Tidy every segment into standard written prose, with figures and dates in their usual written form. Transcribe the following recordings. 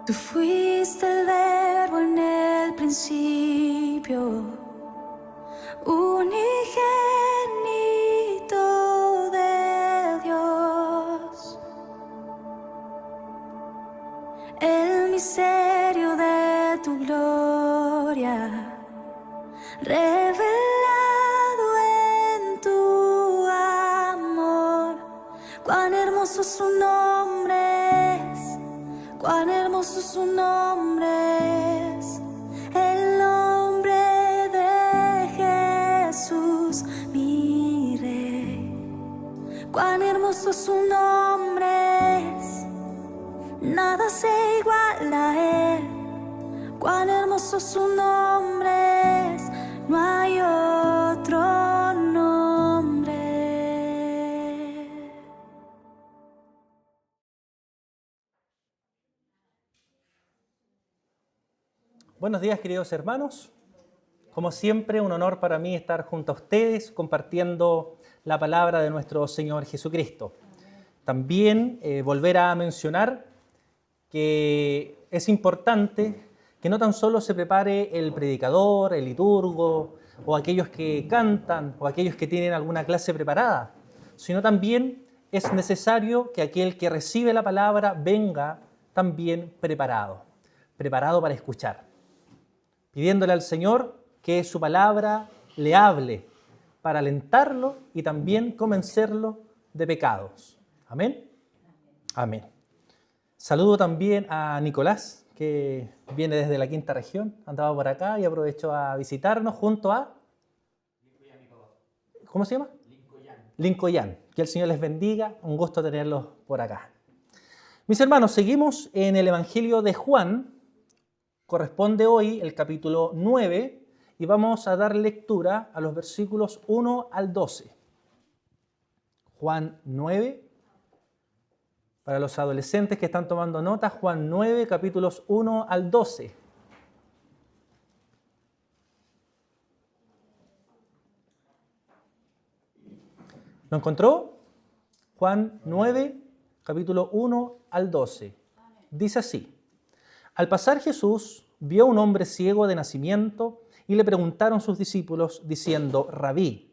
Tú fuiste el verbo en el principio, unigénito de Dios. El misterio de tu gloria, revelado en tu amor. Cuán hermoso su nombre es, cuán hermoso su nombre es, el nombre de Jesús, mi Rey. Cuán hermoso su nombre es, nada se iguala a él. Cuán hermoso su nombre es, no hay otro nombre. Buenos días, queridos hermanos. Como siempre, un honor para mí estar junto a ustedes compartiendo la palabra de nuestro Señor Jesucristo. También volver a mencionar que es importante que no tan solo se prepare el predicador, el liturgo, o aquellos que cantan, o aquellos que tienen alguna clase preparada, sino también es necesario que aquel que recibe la palabra venga también preparado para escuchar, pidiéndole al Señor que su palabra le hable para alentarlo y también convencerlo de pecados. Amén. Amén. Saludo también a Nicolás, que viene desde la quinta región, andaba por acá y aprovechó a visitarnos junto a... ¿Cómo se llama? Lincoyán. Que el Señor les bendiga, un gusto tenerlos por acá. Mis hermanos, seguimos en el Evangelio de Juan. Corresponde hoy el capítulo 9 y vamos a dar lectura a los versículos 1 al 12. Juan 9. Para los adolescentes que están tomando nota, Juan 9, capítulos 1 al 12. ¿Lo encontró? Juan 9, capítulo 1 al 12. Dice así: Al pasar Jesús vio a un hombre ciego de nacimiento y le preguntaron sus discípulos diciendo: Rabí,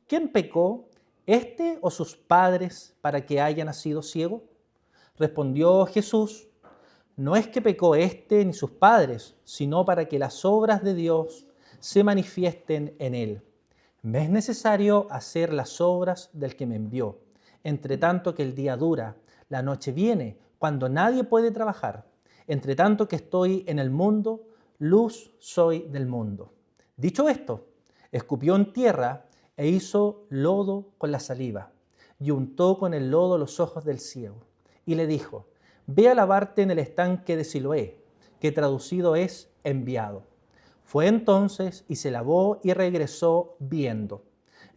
¿quién pecó, este o sus padres, para que haya nacido ciego? Respondió Jesús: No es que pecó éste ni sus padres, sino para que las obras de Dios se manifiesten en él. Me es necesario hacer las obras del que me envió, entre tanto que el día dura, la noche viene, cuando nadie puede trabajar. Entre tanto que estoy en el mundo, luz soy del mundo. Dicho esto, escupió en tierra e hizo lodo con la saliva, y untó con el lodo los ojos del ciego. Y le dijo: Ve a lavarte en el estanque de Siloé, que traducido es enviado. Fue entonces y se lavó y regresó viendo.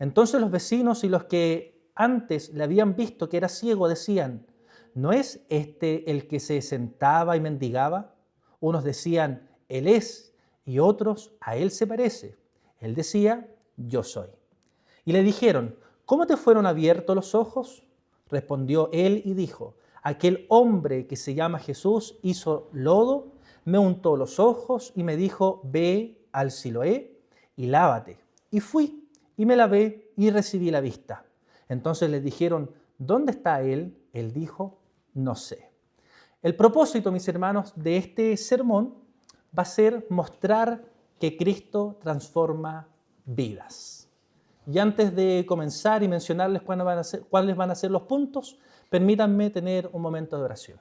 Entonces los vecinos y los que antes le habían visto que era ciego decían: ¿No es este el que se sentaba y mendigaba? Unos decían: Él es, y otros: A él se parece. Él decía: Yo soy. Y le dijeron: ¿Cómo te fueron abiertos los ojos? Respondió él y dijo: Aquel hombre que se llama Jesús hizo lodo, me untó los ojos y me dijo: Ve al Siloé y lávate. Y fui y me lavé y recibí la vista. Entonces les dijeron: ¿Dónde está él? Él dijo: No sé. El propósito, mis hermanos, de este sermón va a ser mostrar que Cristo transforma vidas. Y antes de comenzar y mencionarles cuáles van a ser los puntos, permítanme tener un momento de oración.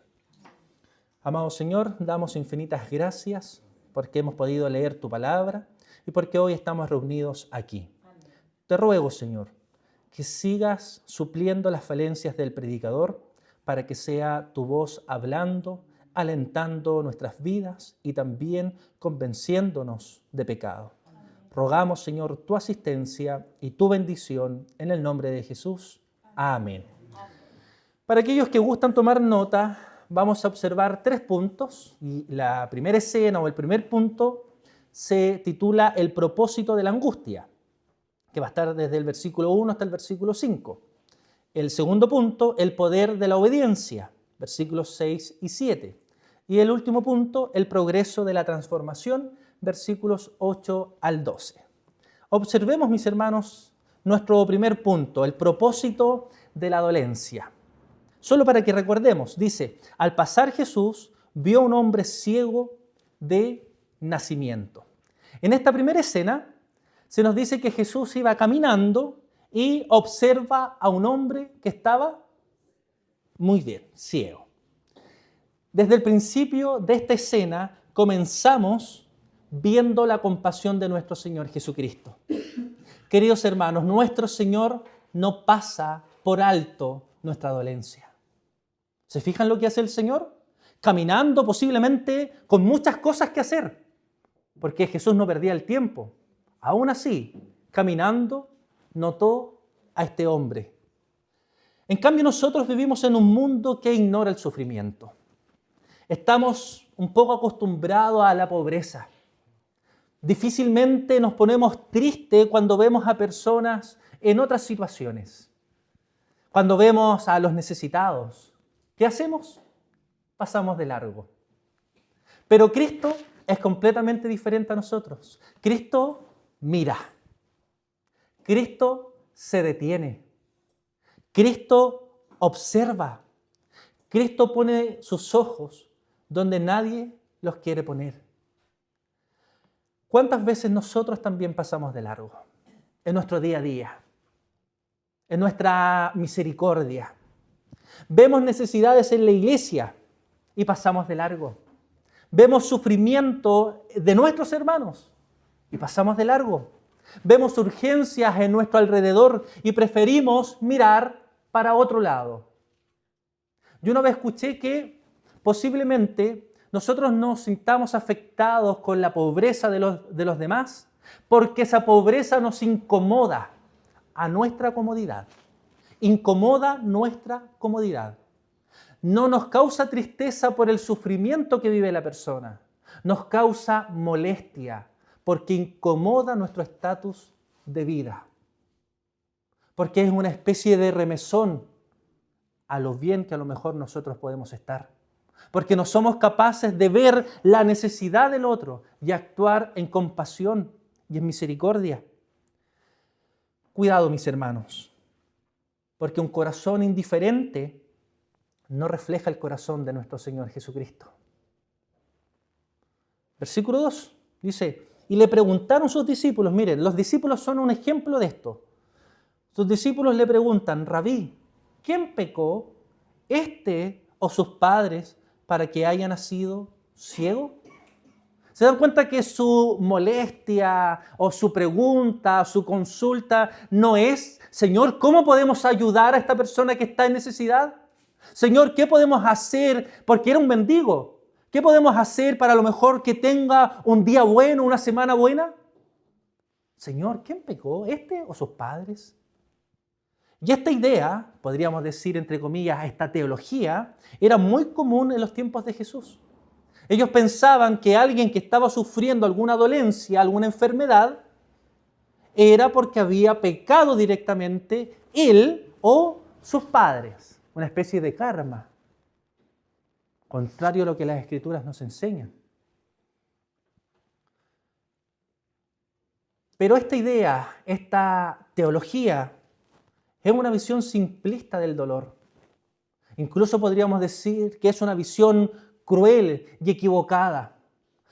Amado Señor, damos infinitas gracias porque hemos podido leer tu palabra y porque hoy estamos reunidos aquí. Te ruego, Señor, que sigas supliendo las falencias del predicador para que sea tu voz hablando, alentando nuestras vidas y también convenciéndonos de pecado. Rogamos, Señor, tu asistencia y tu bendición en el nombre de Jesús. Amén. Para aquellos que gustan tomar nota, vamos a observar 3 puntos. Y la primera escena o el primer punto se titula El propósito de la angustia, que va a estar desde el versículo 1 hasta el versículo 5. El segundo punto, el poder de la obediencia, versículos 6 y 7. Y el último punto, el progreso de la transformación, versículos 8 al 12. Observemos, mis hermanos, nuestro primer punto, el propósito de la dolencia. Solo para que recordemos, dice, al pasar Jesús vio a un hombre ciego de nacimiento. En esta primera escena se nos dice que Jesús iba caminando y observa a un hombre que estaba muy bien, ciego. Desde el principio de esta escena comenzamos viendo la compasión de nuestro Señor Jesucristo. Queridos hermanos, nuestro Señor no pasa por alto nuestra dolencia. ¿Se fijan lo que hace el Señor? Caminando posiblemente con muchas cosas que hacer, porque Jesús no perdía el tiempo. Aún así, caminando, notó a este hombre. En cambio, nosotros vivimos en un mundo que ignora el sufrimiento. Estamos un poco acostumbrados a la pobreza. Difícilmente nos ponemos tristes cuando vemos a personas en otras situaciones. Cuando vemos a los necesitados, ¿qué hacemos? Pasamos de largo. Pero Cristo es completamente diferente a nosotros. Cristo mira. Cristo se detiene. Cristo observa. Cristo pone sus ojos donde nadie los quiere poner. ¿Cuántas veces nosotros también pasamos de largo? En nuestro día a día, en nuestra misericordia. Vemos necesidades en la iglesia y pasamos de largo. Vemos sufrimiento de nuestros hermanos y pasamos de largo. Vemos urgencias en nuestro alrededor y preferimos mirar para otro lado. Yo una vez escuché que posiblemente nosotros nos sintamos afectados con la pobreza de los demás porque esa pobreza nos incomoda a nuestra comodidad. Incomoda nuestra comodidad. No nos causa tristeza por el sufrimiento que vive la persona. Nos causa molestia porque incomoda nuestro estatus de vida. Porque es una especie de remesón a lo bien que a lo mejor nosotros podemos estar. Porque no somos capaces de ver la necesidad del otro y actuar en compasión y en misericordia. Cuidado, mis hermanos, porque un corazón indiferente no refleja el corazón de nuestro Señor Jesucristo. Versículo 2 dice, y le preguntaron sus discípulos, miren, los discípulos son un ejemplo de esto. Sus discípulos le preguntan, Rabí, ¿quién pecó, este o sus padres, para que haya nacido ciego? ¿Se dan cuenta que su molestia o su pregunta, su consulta no es, Señor, ¿cómo podemos ayudar a esta persona que está en necesidad? Señor, ¿qué podemos hacer? Porque era un mendigo. ¿Qué podemos hacer para a lo mejor que tenga un día bueno, una semana buena? Señor, ¿quién pecó? ¿Este o sus padres? Y esta idea, podríamos decir entre comillas, esta teología, era muy común en los tiempos de Jesús. Ellos pensaban que alguien que estaba sufriendo alguna dolencia, alguna enfermedad, era porque había pecado directamente él o sus padres. Una especie de karma. Contrario a lo que las Escrituras nos enseñan. Pero esta idea, esta teología, es una visión simplista del dolor. Incluso podríamos decir que es una visión cruel y equivocada,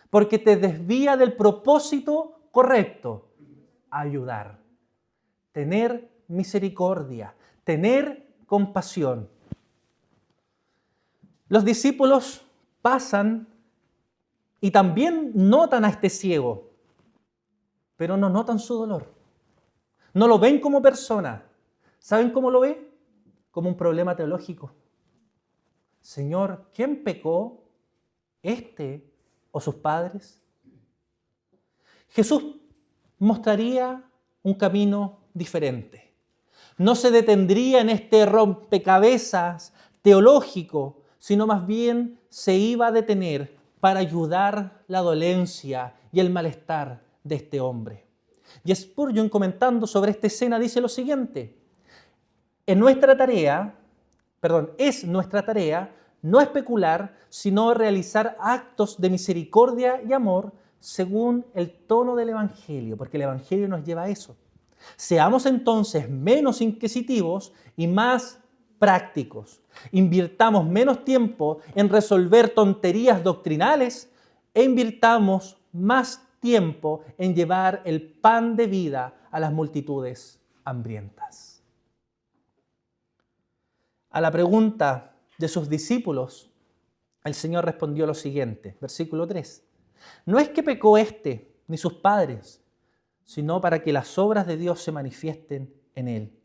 porque te desvía del propósito correcto: ayudar, tener misericordia, tener compasión. Los discípulos pasan y también notan a este ciego, pero no notan su dolor. No lo ven como persona. ¿Saben cómo lo ven? Como un problema teológico. Señor, ¿quién pecó? ¿Este o sus padres? Jesús mostraría un camino diferente. No se detendría en este rompecabezas teológico, sino más bien se iba a detener para ayudar la dolencia y el malestar de este hombre. Y Spurgeon, comentando sobre esta escena, dice lo siguiente: es nuestra tarea no especular, sino realizar actos de misericordia y amor según el tono del Evangelio, porque el Evangelio nos lleva a eso. Seamos entonces menos inquisitivos y más prácticos. Invirtamos menos tiempo en resolver tonterías doctrinales e invirtamos más tiempo en llevar el pan de vida a las multitudes hambrientas. A la pregunta de sus discípulos, el Señor respondió lo siguiente, versículo 3. No es que pecó éste ni sus padres, sino para que las obras de Dios se manifiesten en él.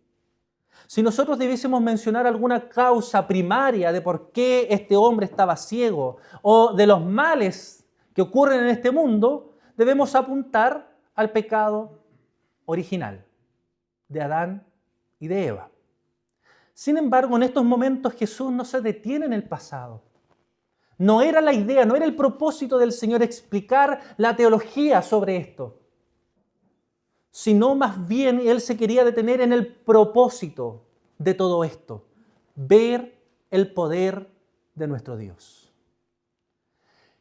Si nosotros debiésemos mencionar alguna causa primaria de por qué este hombre estaba ciego o de los males que ocurren en este mundo, debemos apuntar al pecado original de Adán y de Eva. Sin embargo, en estos momentos Jesús no se detiene en el pasado. No era la idea, no era el propósito del Señor explicar la teología sobre esto, sino más bien Él se quería detener en el propósito de todo esto, ver el poder de nuestro Dios.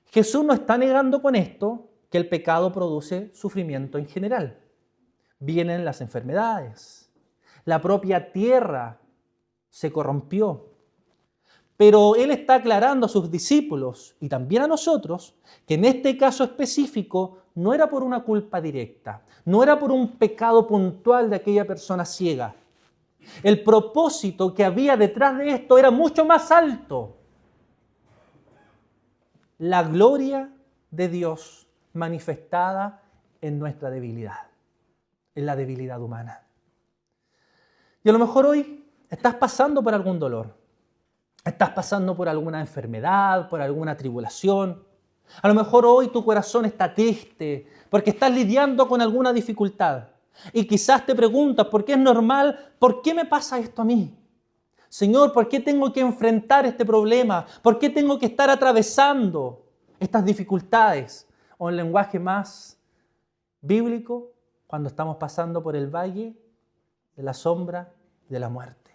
Jesús no está negando con esto que el pecado produce sufrimiento en general. Vienen las enfermedades, la propia tierra se corrompió. Pero Él está aclarando a sus discípulos y también a nosotros que en este caso específico no era por una culpa directa, no era por un pecado puntual de aquella persona ciega. El propósito que había detrás de esto era mucho más alto. La gloria de Dios manifestada en nuestra debilidad, en la debilidad humana. Y a lo mejor hoy estás pasando por algún dolor. Estás pasando por alguna enfermedad, por alguna tribulación. A lo mejor hoy tu corazón está triste porque estás lidiando con alguna dificultad. Y quizás te preguntas, ¿por qué es normal? ¿Por qué me pasa esto a mí? Señor, ¿por qué tengo que enfrentar este problema? ¿Por qué tengo que estar atravesando estas dificultades? O en lenguaje más bíblico, cuando estamos pasando por el valle de la sombra de la muerte.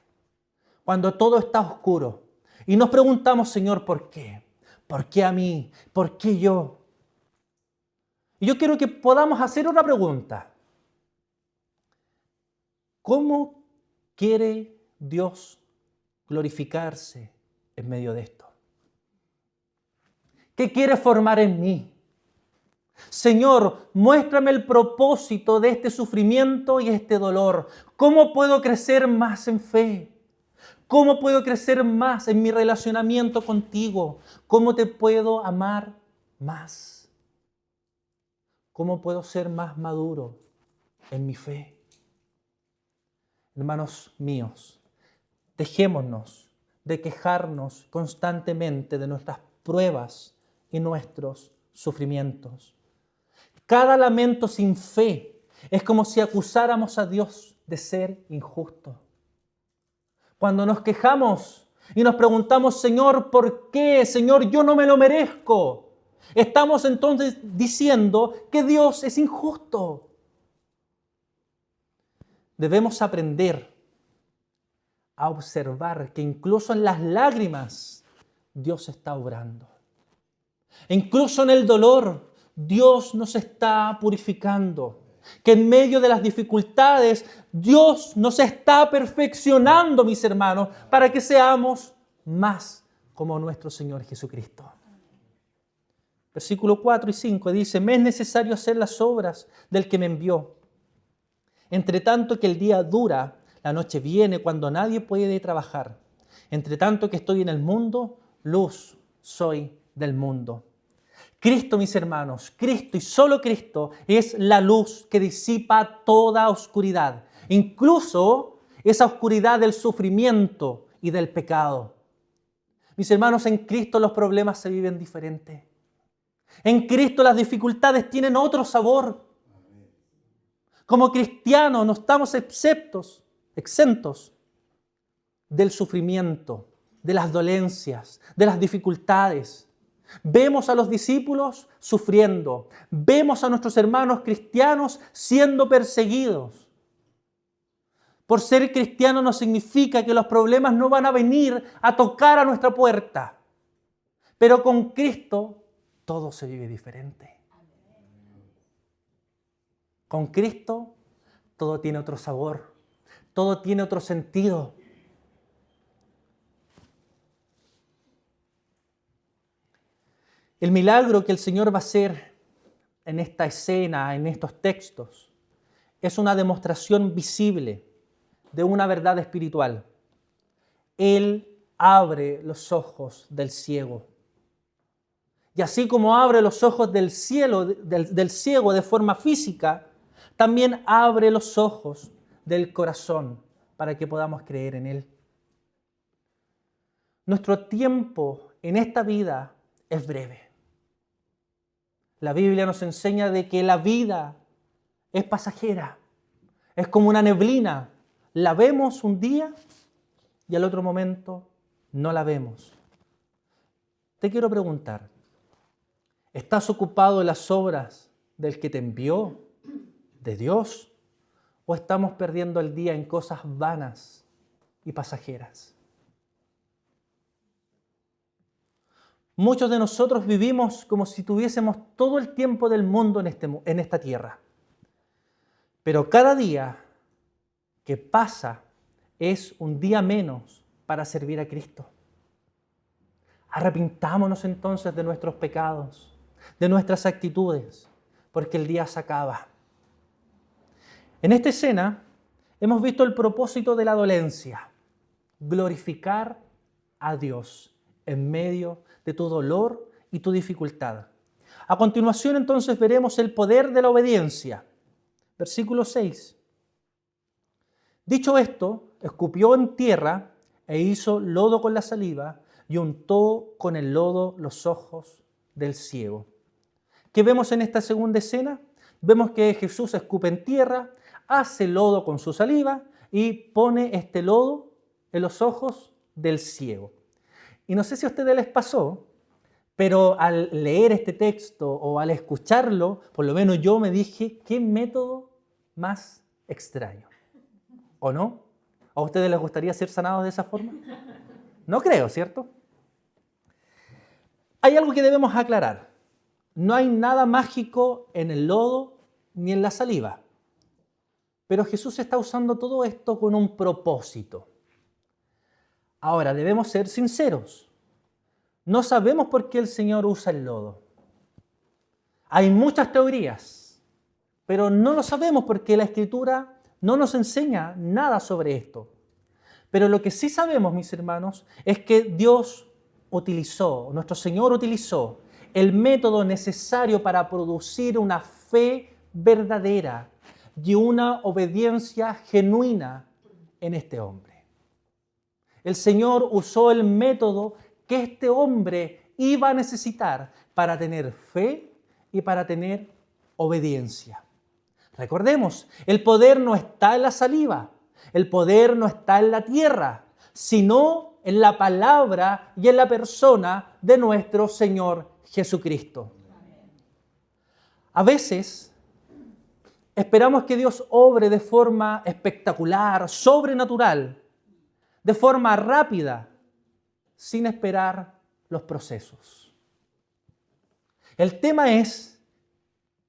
Cuando todo está oscuro. Y nos preguntamos, Señor, ¿por qué? ¿Por qué a mí? ¿Por qué yo? Y yo quiero que podamos hacer una pregunta. ¿Cómo quiere Dios glorificarse en medio de esto? ¿Qué quiere formar en mí? Señor, muéstrame el propósito de este sufrimiento y este dolor. ¿Cómo puedo crecer más en fe? ¿Cómo puedo crecer más en mi relacionamiento contigo? ¿Cómo te puedo amar más? ¿Cómo puedo ser más maduro en mi fe? Hermanos míos, dejémonos de quejarnos constantemente de nuestras pruebas y nuestros sufrimientos. Cada lamento sin fe es como si acusáramos a Dios de ser injusto. Cuando nos quejamos y nos preguntamos, Señor, ¿por qué? Señor, yo no me lo merezco. Estamos entonces diciendo que Dios es injusto. Debemos aprender a observar que incluso en las lágrimas Dios está obrando. Incluso en el dolor Dios nos está purificando. Que en medio de las dificultades Dios nos está perfeccionando, mis hermanos, para que seamos más como nuestro Señor Jesucristo. Versículo 4 y 5 dice, me es necesario hacer las obras del que me envió. Entre tanto que el día dura, la noche viene cuando nadie puede trabajar. Entre tanto que estoy en el mundo, luz soy del mundo. Cristo, mis hermanos, Cristo y solo Cristo es la luz que disipa toda oscuridad, incluso esa oscuridad del sufrimiento y del pecado. Mis hermanos, en Cristo los problemas se viven diferentes. En Cristo las dificultades tienen otro sabor. Como cristianos no estamos exentos del sufrimiento, de las dolencias, de las dificultades. Vemos a los discípulos sufriendo. Vemos a nuestros hermanos cristianos siendo perseguidos. Por ser cristiano no significa que los problemas no van a venir a tocar a nuestra puerta. Pero con Cristo todo se vive diferente. Con Cristo todo tiene otro sabor, todo tiene otro sentido. El milagro que el Señor va a hacer en esta escena, en estos textos, es una demostración visible de una verdad espiritual. Él abre los ojos del ciego. Y así como abre los ojos del ciego de forma física, también abre los ojos del corazón para que podamos creer en Él. Nuestro tiempo en esta vida es breve. La Biblia nos enseña de que la vida es pasajera, es como una neblina. La vemos un día y al otro momento no la vemos. Te quiero preguntar, ¿estás ocupado en las obras del que te envió, de Dios? ¿O estamos perdiendo el día en cosas vanas y pasajeras? Muchos de nosotros vivimos como si tuviésemos todo el tiempo del mundo en esta tierra. Pero cada día que pasa es un día menos para servir a Cristo. Arrepintámonos entonces de nuestros pecados, de nuestras actitudes, porque el día se acaba. En esta escena hemos visto el propósito de la dolencia: glorificar a Dios en medio de tu dolor y tu dificultad. A continuación entonces veremos el poder de la obediencia. Versículo 6. Dicho esto, escupió en tierra e hizo lodo con la saliva y untó con el lodo los ojos del ciego. ¿Qué vemos en esta segunda escena? Vemos que Jesús escupe en tierra, hace lodo con su saliva y pone este lodo en los ojos del ciego. Y no sé si a ustedes les pasó, pero al leer este texto o al escucharlo, por lo menos yo me dije, ¿qué método más extraño? ¿O no? ¿A ustedes les gustaría ser sanados de esa forma? No creo, ¿cierto? Hay algo que debemos aclarar. No hay nada mágico en el lodo ni en la saliva. Pero Jesús está usando todo esto con un propósito. Ahora, debemos ser sinceros. No sabemos por qué el Señor usa el lodo. Hay muchas teorías, pero no lo sabemos porque la Escritura no nos enseña nada sobre esto. Pero lo que sí sabemos, mis hermanos, es que nuestro Señor utilizó el método necesario para producir una fe verdadera y una obediencia genuina en este hombre. El Señor usó el método que este hombre iba a necesitar para tener fe y para tener obediencia. Recordemos, el poder no está en la saliva, el poder no está en la tierra, sino en la palabra y en la persona de nuestro Señor Jesucristo. A veces esperamos que Dios obre de forma espectacular, sobrenatural, de forma rápida, sin esperar los procesos. El tema es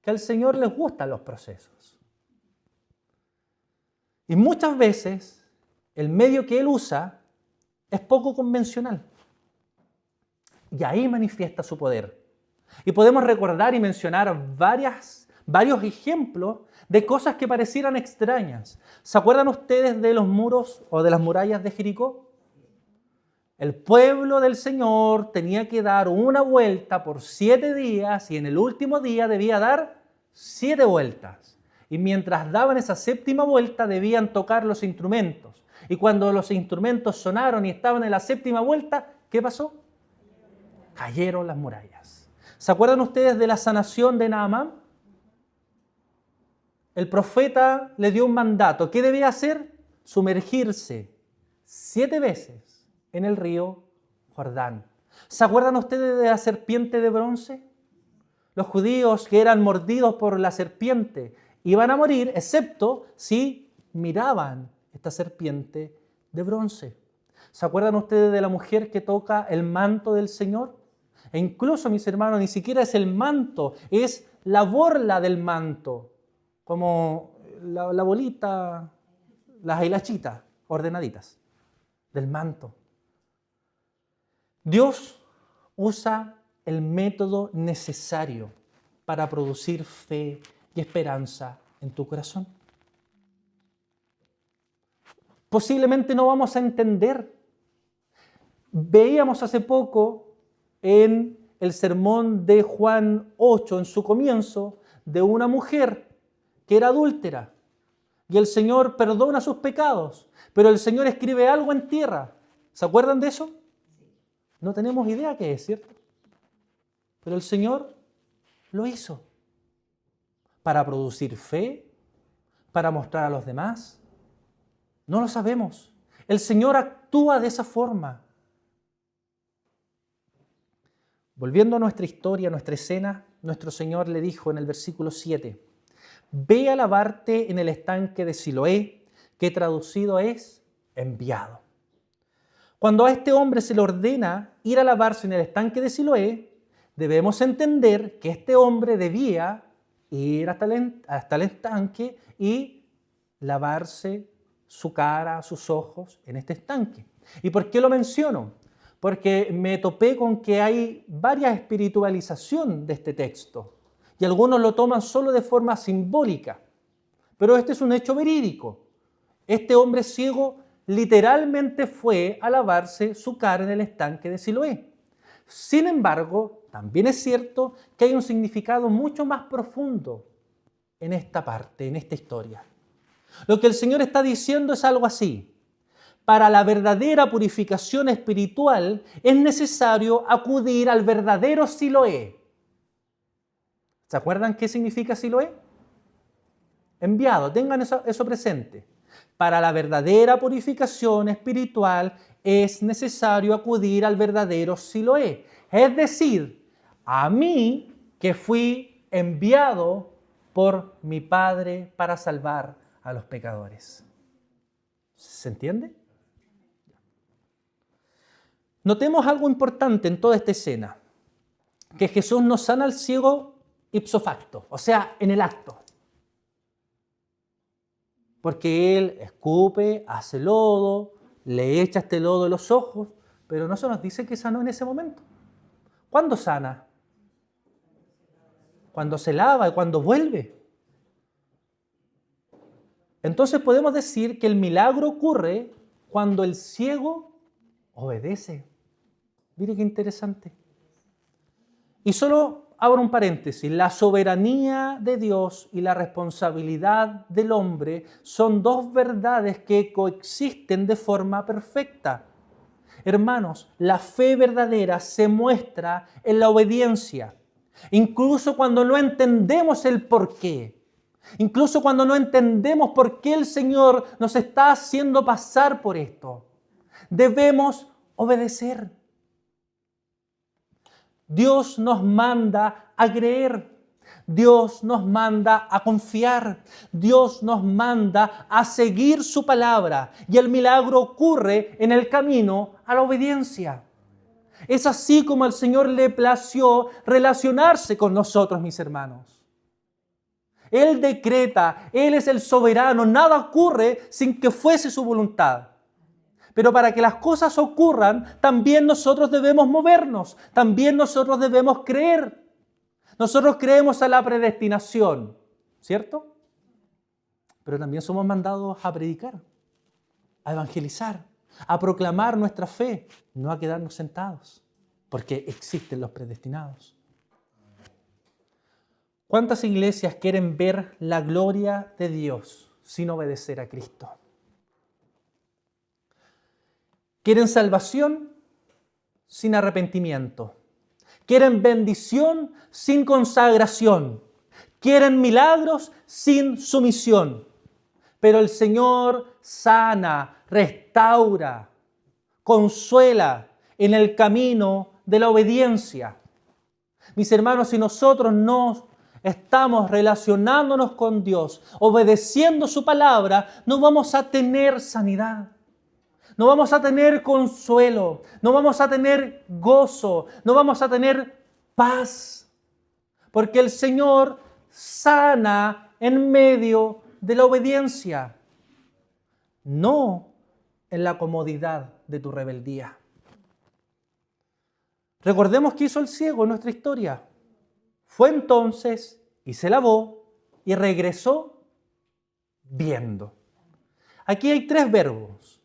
que al Señor les gustan los procesos. Y muchas veces el medio que Él usa es poco convencional. Y ahí manifiesta su poder. Y podemos recordar y mencionar varios ejemplos de cosas que parecieran extrañas. ¿Se acuerdan ustedes de los muros o de las murallas de Jericó? El pueblo del Señor tenía que dar una vuelta por 7 días y en el último día debía dar 7 vueltas. Y mientras daban esa 7ª vuelta debían tocar los instrumentos. Y cuando los instrumentos sonaron y estaban en la 7ª vuelta, ¿qué pasó? Cayeron las murallas. ¿Se acuerdan ustedes de la sanación de Naamán? El profeta le dio un mandato. ¿Qué debía hacer? Sumergirse 7 veces en el río Jordán. ¿Se acuerdan ustedes de la serpiente de bronce? Los judíos que eran mordidos por la serpiente iban a morir, excepto si miraban esta serpiente de bronce. ¿Se acuerdan ustedes de la mujer que toca el manto del Señor? E incluso, mis hermanos, ni siquiera es el manto, es la borla del manto, como la bolita, las hilachitas ordenaditas del manto. Dios usa el método necesario para producir fe y esperanza en tu corazón. Posiblemente no vamos a entender. Veíamos hace poco en el sermón de Juan 8, en su comienzo, de una mujer que era adúltera. Y el Señor perdona sus pecados, pero el Señor escribe algo en tierra. ¿Se acuerdan de eso? No tenemos idea qué es, ¿cierto? Pero el Señor lo hizo para producir fe, para mostrar a los demás. No lo sabemos. El Señor actúa de esa forma. Volviendo a nuestra historia, a nuestra escena, nuestro Señor le dijo en el versículo 7, ve a lavarte en el estanque de Siloé, que traducido es enviado. Cuando a este hombre se le ordena ir a lavarse en el estanque de Siloé, debemos entender que este hombre debía ir hasta el estanque y lavarse su cara, sus ojos en este estanque. ¿Y por qué lo menciono? Porque me topé con que hay varias espiritualización de este texto y algunos lo toman solo de forma simbólica. Pero este es un hecho verídico. Este hombre ciego literalmente fue a lavarse su cara en el estanque de Siloé. Sin embargo, también es cierto que hay un significado mucho más profundo en esta parte, en esta historia. Lo que el Señor está diciendo es algo así. Para la verdadera purificación espiritual es necesario acudir al verdadero Siloé. ¿Se acuerdan qué significa Siloé? Enviado, tengan eso presente. Para la verdadera purificación espiritual es necesario acudir al verdadero Siloé. Es decir, a mí que fui enviado por mi Padre para salvar a los pecadores. ¿Se entiende? Notemos algo importante en toda esta escena, que Jesús no sana al ciego ipso facto, o sea, en el acto. Porque Él escupe, hace lodo, le echa este lodo en los ojos, pero no se nos dice que sanó en ese momento. ¿Cuándo sana? Cuando se lava y cuando vuelve. Entonces podemos decir que el milagro ocurre cuando el ciego obedece. Mire qué interesante. Y solo abro un paréntesis. La soberanía de Dios y la responsabilidad del hombre son dos verdades que coexisten de forma perfecta. Hermanos, la fe verdadera se muestra en la obediencia. Incluso cuando no entendemos el porqué. Incluso cuando no entendemos por qué el Señor nos está haciendo pasar por esto. Debemos obedecer. Dios nos manda a creer. Dios nos manda a confiar. Dios nos manda a seguir su palabra. Y el milagro ocurre en el camino a la obediencia. Es así como al Señor le plació relacionarse con nosotros, mis hermanos. Él decreta, Él es el soberano, nada ocurre sin que fuese su voluntad. Pero para que las cosas ocurran, también nosotros debemos movernos, también nosotros debemos creer. Nosotros creemos a la predestinación, ¿cierto? Pero también somos mandados a predicar, a evangelizar, a proclamar nuestra fe, no a quedarnos sentados, porque existen los predestinados. ¿Cuántas iglesias quieren ver la gloria de Dios sin obedecer a Cristo? Quieren salvación sin arrepentimiento. Quieren bendición sin consagración. Quieren milagros sin sumisión. Pero el Señor sana, restaura, consuela en el camino de la obediencia. Mis hermanos, si nosotros no estamos relacionándonos con Dios, obedeciendo su palabra, no vamos a tener sanidad. no vamos a tener consuelo, no vamos a tener gozo, no vamos a tener paz, porque el Señor sana en medio de la obediencia, no en la comodidad de tu rebeldía. Recordemos qué hizo el ciego en nuestra historia. Fue entonces y se lavó y regresó viendo. Aquí hay 3 verbos.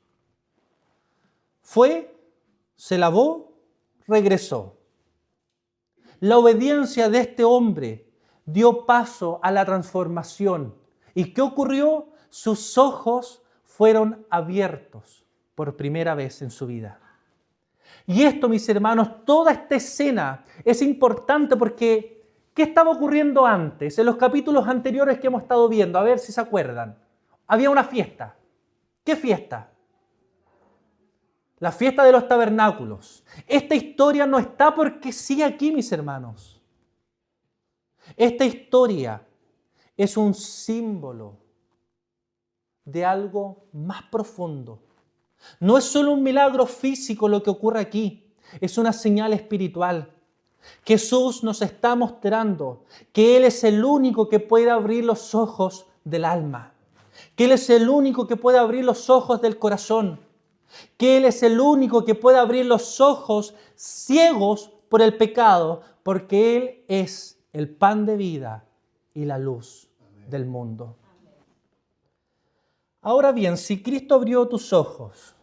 Fue, se lavó, regresó. La obediencia de este hombre dio paso a la transformación. ¿Y qué ocurrió? Sus ojos fueron abiertos por primera vez en su vida. Y esto, mis hermanos, toda esta escena es importante porque ¿qué estaba ocurriendo antes? En los capítulos anteriores que hemos estado viendo, a ver si se acuerdan. Había una fiesta. ¿Qué fiesta? La fiesta de los tabernáculos. Esta historia no está porque sí aquí, mis hermanos. Esta historia es un símbolo de algo más profundo. No es solo un milagro físico lo que ocurre aquí, es una señal espiritual. Jesús nos está mostrando que Él es el único que puede abrir los ojos del alma, que Él es el único que puede abrir los ojos del corazón, que Él es el único que puede abrir los ojos ciegos por el pecado, porque Él es el pan de vida y la luz del mundo. Ahora bien, si Cristo abrió tus ojos,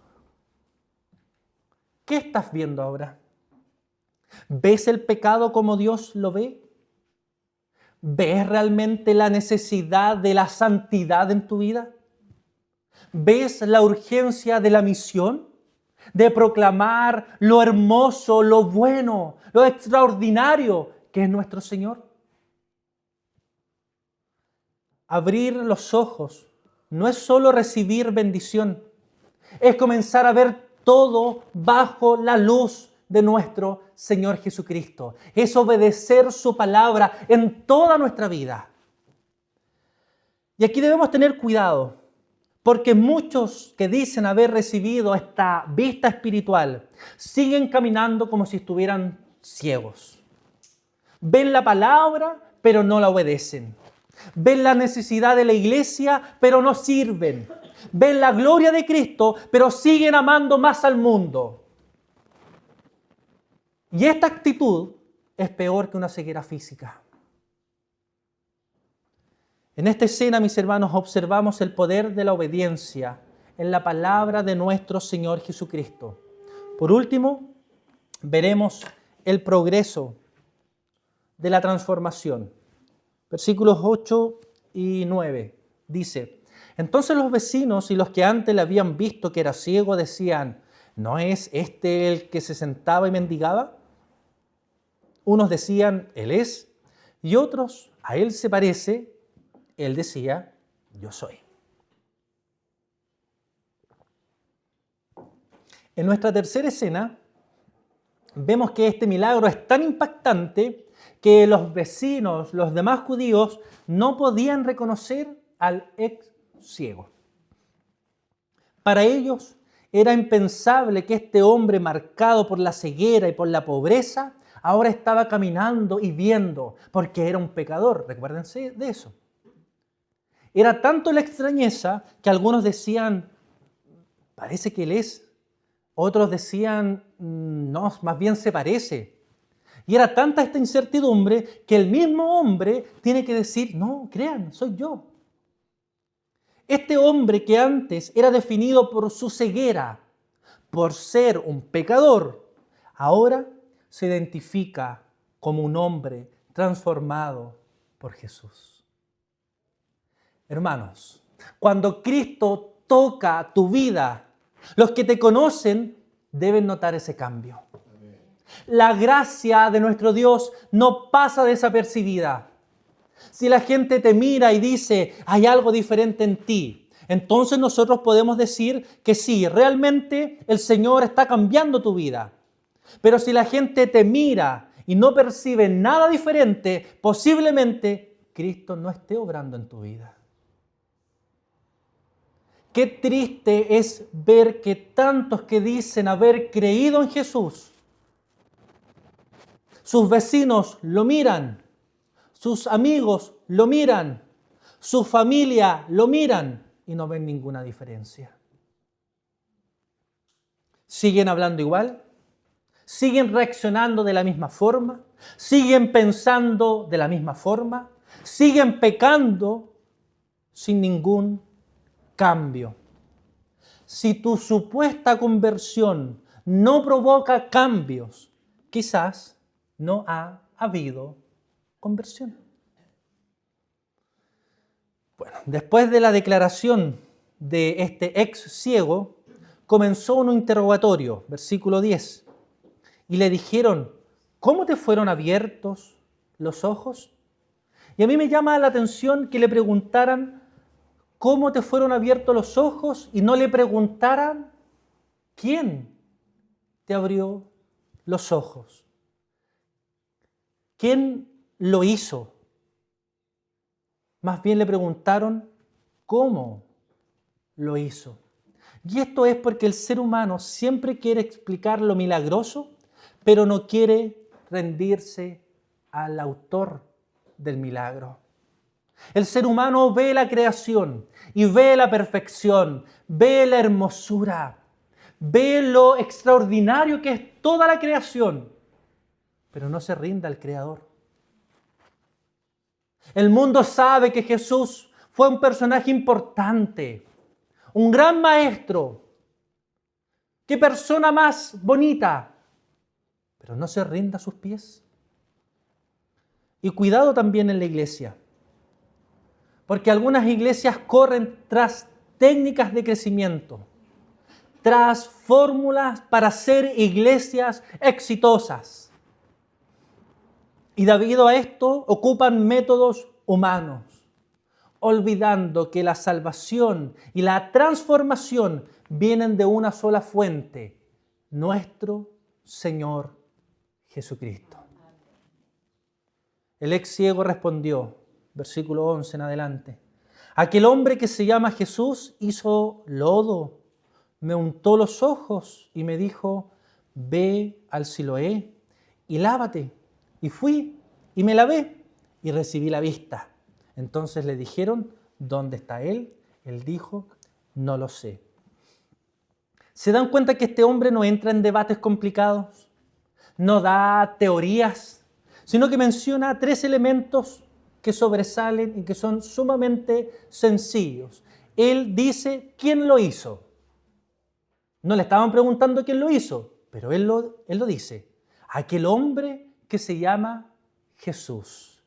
¿qué estás viendo ahora? ¿Ves el pecado como Dios lo ve? ¿Ves realmente la necesidad de la santidad en tu vida? ¿Ves la urgencia de la misión? De proclamar lo hermoso, lo bueno, lo extraordinario que es nuestro Señor. Abrir los ojos no es solo recibir bendición, es comenzar a ver todo bajo la luz de nuestro Señor Jesucristo. Es obedecer su palabra en toda nuestra vida. Y aquí debemos tener cuidado, porque muchos que dicen haber recibido esta vista espiritual siguen caminando como si estuvieran ciegos. Ven la palabra, pero no la obedecen. Ven la necesidad de la iglesia, pero no sirven. Ven la gloria de Cristo, pero siguen amando más al mundo. Y esta actitud es peor que una ceguera física. En esta escena, mis hermanos, observamos el poder de la obediencia en la palabra de nuestro Señor Jesucristo. Por último, veremos el progreso de la transformación. Versículos 8 y 9 dice: entonces los vecinos y los que antes le habían visto que era ciego decían: ¿no es este el que se sentaba y mendigaba? Unos decían: él es, y otros: a él se parece. Él decía: yo soy. En nuestra tercera escena vemos que este milagro es tan impactante que los vecinos, los demás judíos, no podían reconocer al ex ciego. Para ellos era impensable que este hombre marcado por la ceguera y por la pobreza ahora estaba caminando y viendo, porque era un pecador. Recuérdense de eso. Era tanto la extrañeza que algunos decían: parece que él es. Otros decían: no, más bien se parece. Y era tanta esta incertidumbre que el mismo hombre tiene que decir: no, crean, soy yo. Este hombre que antes era definido por su ceguera, por ser un pecador, ahora se identifica como un hombre transformado por Jesús. Hermanos, cuando Cristo toca tu vida, los que te conocen deben notar ese cambio. La gracia de nuestro Dios no pasa desapercibida. Si la gente te mira y dice: hay algo diferente en ti, entonces nosotros podemos decir que sí, realmente el Señor está cambiando tu vida. Pero si la gente te mira y no percibe nada diferente, posiblemente Cristo no esté obrando en tu vida. Qué triste es ver que tantos que dicen haber creído en Jesús, sus vecinos lo miran, sus amigos lo miran, su familia lo miran y no ven ninguna diferencia. Siguen hablando igual, siguen reaccionando de la misma forma, siguen pensando de la misma forma, siguen pecando sin ningún cambio. Si tu supuesta conversión no provoca cambios, quizás no ha habido conversión. Bueno, después de la declaración de este ex ciego, comenzó un interrogatorio, versículo 10, y le dijeron, ¿cómo te fueron abiertos los ojos? Y a mí me llama la atención que le preguntaran, ¿cómo te fueron abiertos los ojos? Y no le preguntaran, ¿quién te abrió los ojos? ¿Quién lo hizo? Más bien le preguntaron, ¿cómo lo hizo? Y esto es porque el ser humano siempre quiere explicar lo milagroso, pero no quiere rendirse al autor del milagro. El ser humano ve la creación y ve la perfección, ve la hermosura, ve lo extraordinario que es toda la creación, pero no se rinde al Creador. El mundo sabe que Jesús fue un personaje importante, un gran maestro. ¡Qué persona más bonita! Pero no se rinde a sus pies. Y cuidado también en la iglesia, porque algunas iglesias corren tras técnicas de crecimiento, tras fórmulas para ser iglesias exitosas. Y debido a esto ocupan métodos humanos, olvidando que la salvación y la transformación vienen de una sola fuente, nuestro Señor Jesucristo. El ex ciego respondió, versículo 11 en adelante, aquel hombre que se llama Jesús hizo lodo, me untó los ojos y me dijo, ve al Siloé y lávate. Y fui y me lavé y recibí la vista. Entonces le dijeron, ¿dónde está él? Él dijo, no lo sé. ¿Se dan cuenta que este hombre no entra en debates complicados? No da teorías, sino que menciona 3 elementos que sobresalen y que son sumamente sencillos. Él dice quién lo hizo. No le estaban preguntando quién lo hizo, pero él lo dice. Aquel hombre que se llama Jesús.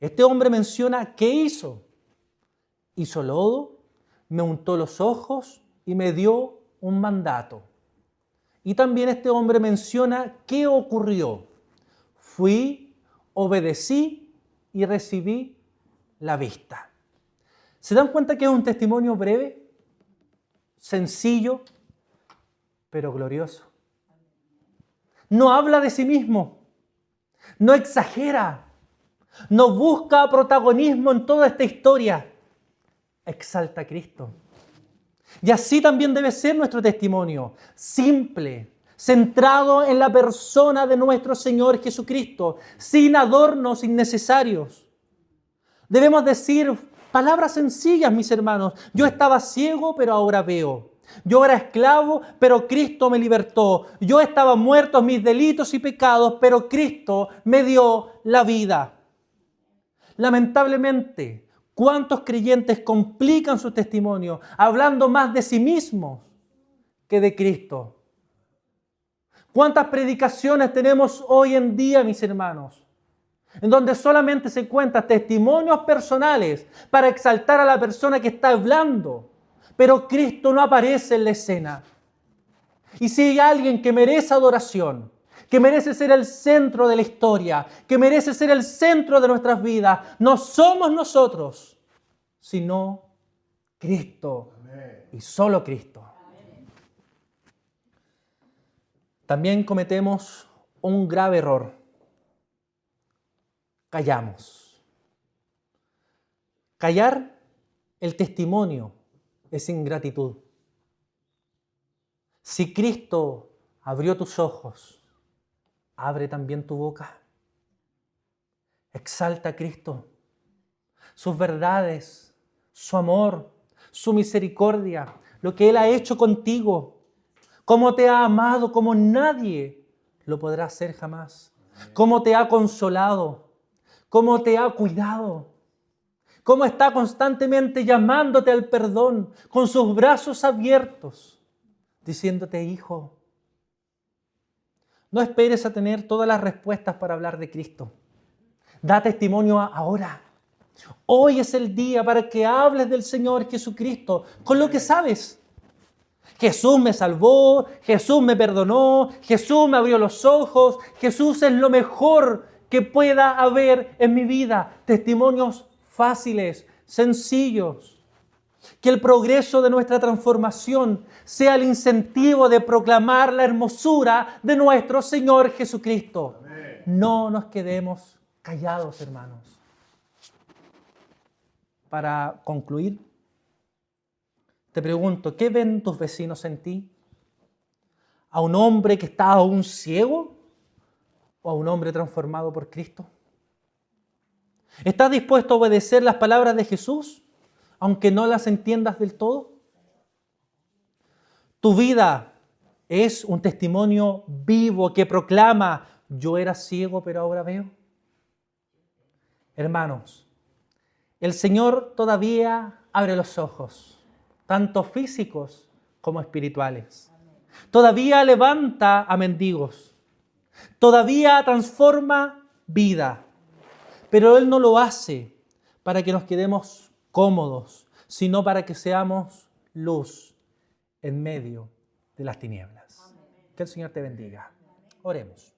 Este hombre menciona qué hizo. Hizo lodo, me untó los ojos y me dio un mandato. Y también este hombre menciona qué ocurrió. Fui, obedecí y recibí la vista. ¿Se dan cuenta que es un testimonio breve, sencillo, pero glorioso? No habla de sí mismo, no exagera, no busca protagonismo en toda esta historia. Exalta a Cristo. Y así también debe ser nuestro testimonio, simple, centrado en la persona de nuestro Señor Jesucristo, sin adornos innecesarios. Debemos decir palabras sencillas, mis hermanos. Yo estaba ciego, pero ahora veo. Yo era esclavo, pero Cristo me libertó. Yo estaba muerto en mis delitos y pecados, pero Cristo me dio la vida. Lamentablemente, ¿cuántos creyentes complican su testimonio hablando más de sí mismos que de Cristo? ¿Cuántas predicaciones tenemos hoy en día, mis hermanos, en donde solamente se cuentan testimonios personales para exaltar a la persona que está hablando, pero Cristo no aparece en la escena? Y si hay alguien que merece adoración, que merece ser el centro de la historia, que merece ser el centro de nuestras vidas, no somos nosotros, sino Cristo. Amén. Y solo Cristo. Amén. También cometemos un grave error. Callamos. Callar el testimonio es ingratitud. Si Cristo abrió tus ojos, abre también tu boca. Exalta a Cristo, sus verdades, su amor, su misericordia, lo que Él ha hecho contigo, cómo te ha amado como nadie lo podrá hacer jamás, cómo te ha consolado, cómo te ha cuidado, cómo está constantemente llamándote al perdón con sus brazos abiertos, diciéndote: hijo, no esperes a tener todas las respuestas para hablar de Cristo. Da testimonio ahora. Hoy es el día para que hables del Señor Jesucristo con lo que sabes. Jesús me salvó, Jesús me perdonó, Jesús me abrió los ojos, Jesús es lo mejor que pueda haber en mi vida. Testimonios fáciles, sencillos. Que el progreso de nuestra transformación sea el incentivo de proclamar la hermosura de nuestro Señor Jesucristo. Amén. No nos quedemos callados, hermanos. Para concluir, te pregunto, ¿qué ven tus vecinos en ti? ¿A un hombre que está aún ciego o a un hombre transformado por Cristo? ¿Estás dispuesto a obedecer las palabras de Jesús, aunque no las entiendas del todo? Tu vida es un testimonio vivo que proclama: yo era ciego, pero ahora veo. Hermanos, el Señor todavía abre los ojos, tanto físicos como espirituales. Todavía levanta a mendigos. Todavía transforma vida. Pero Él no lo hace para que nos quedemos cómodos, sino para que seamos luz en medio de las tinieblas. Que el Señor te bendiga. Oremos.